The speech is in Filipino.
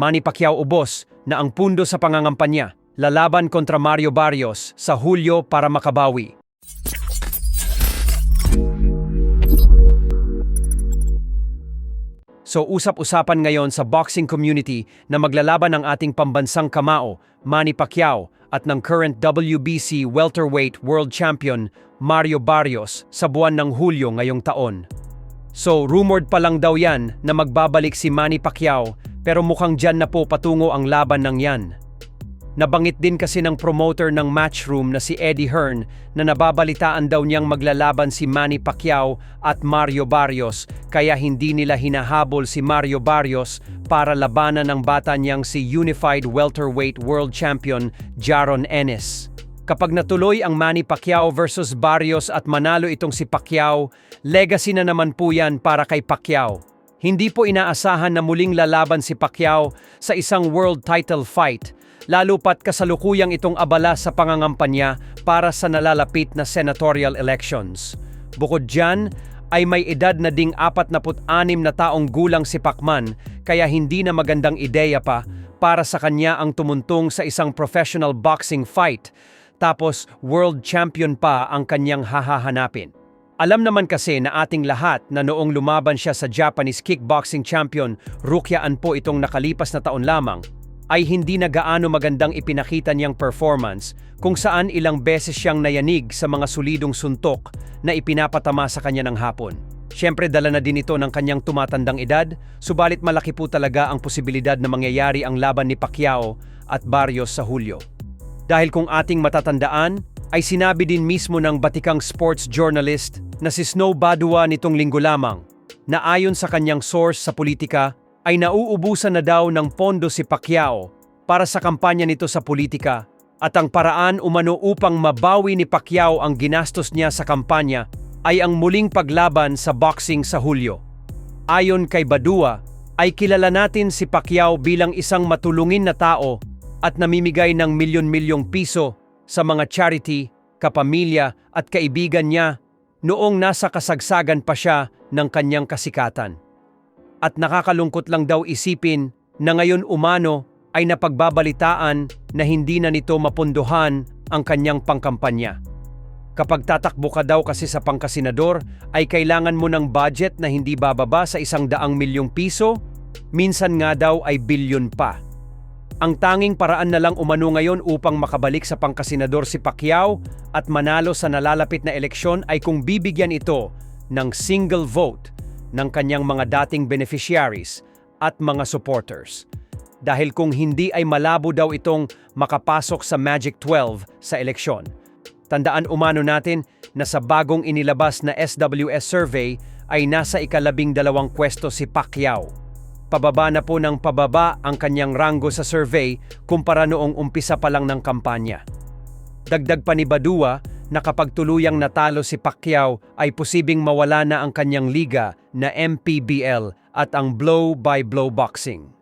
Manny Pacquiao ubos na ang pundo sa pangangampanya, lalaban kontra Mario Barrios sa Hulyo para makabawi. So usap-usapan ngayon sa boxing community na maglalaban ang ating pambansang kamao, Manny Pacquiao, at ng current WBC welterweight world champion Mario Barrios sa buwan ng Hulyo ngayong taon. So rumored pa lang daw yan na magbabalik si Manny Pacquiao pero mukhang dyan na po patungo ang laban ng yan. Nabanggit din kasi ng promoter ng Matchroom na si Eddie Hearn na nababalitaan daw niyang maglalaban si Manny Pacquiao at Mario Barrios kaya hindi nila hinahabol si Mario Barrios para labanan ng bata niyang si Unified Welterweight World Champion Jaron Ennis. Kapag natuloy ang Manny Pacquiao versus Barrios at manalo itong si Pacquiao, legacy na naman po yan para kay Pacquiao. Hindi po inaasahan na muling lalaban si Pacquiao sa isang world title fight, lalo pat kasalukuyang itong abala sa pangangampanya para sa nalalapit na senatorial elections. Bukod dyan, ay may edad na ding 46 na taong gulang si Pacman kaya hindi na magandang ideya pa para sa kanya ang tumuntong sa isang professional boxing fight tapos world champion pa ang kanyang hahahanapin. Alam naman kasi na ating lahat na noong lumaban siya sa Japanese kickboxing champion Rukyaan po itong nakalipas na taon lamang, ay hindi na gaano magandang ipinakita niyang performance kung saan ilang beses siyang nayanig sa mga solidong suntok na ipinapatama sa kanya ng hapon. Siyempre dala na din ito ng kanyang tumatandang edad, subalit malaki po talaga ang posibilidad na mangyayari ang laban ni Pacquiao at Barrios sa Hulyo. Dahil kung ating matatandaan, ay sinabi din mismo ng batikang sports journalist na si Snow Badua nitong linggo lamang na ayon sa kanyang source sa politika ay nauubusan na daw ng pondo si Pacquiao para sa kampanya nito sa politika at ang paraan umano upang mabawi ni Pacquiao ang ginastos niya sa kampanya ay ang muling paglaban sa boxing sa Hulyo. Ayon kay Badua, ay kilala natin si Pacquiao bilang isang matulungin na tao at namimigay ng milyon-milyong piso sa mga charity, kapamilya at kaibigan niya noong nasa kasagsagan pa siya ng kanyang kasikatan. At nakakalungkot lang daw isipin na ngayon umano ay napagbabalitaan na hindi na nito mapunduhan ang kanyang pangkampanya. Kapag tatakbo ka daw kasi sa pangkasenador ay kailangan mo ng budget na hindi bababa sa 100 milyong piso, minsan nga daw ay bilyon pa. Ang tanging paraan na lang umano ngayon upang makabalik sa pangkasenador si Pacquiao at manalo sa nalalapit na eleksyon ay kung bibigyan ito ng single vote ng kanyang mga dating beneficiaries at mga supporters. Dahil kung hindi ay malabo daw itong makapasok sa Magic 12 sa eleksyon. Tandaan umano natin na sa bagong inilabas na SWS survey ay nasa ika-12 pwesto si Pacquiao. Pababa na po ng pababa ang kanyang ranggo sa survey kumpara noong umpisa pa lang ng kampanya. Dagdag pa ni Badua na kapag tuluyang natalo si Pacquiao ay posibleng mawala na ang kanyang liga na MPBL at ang blow-by-blow boxing.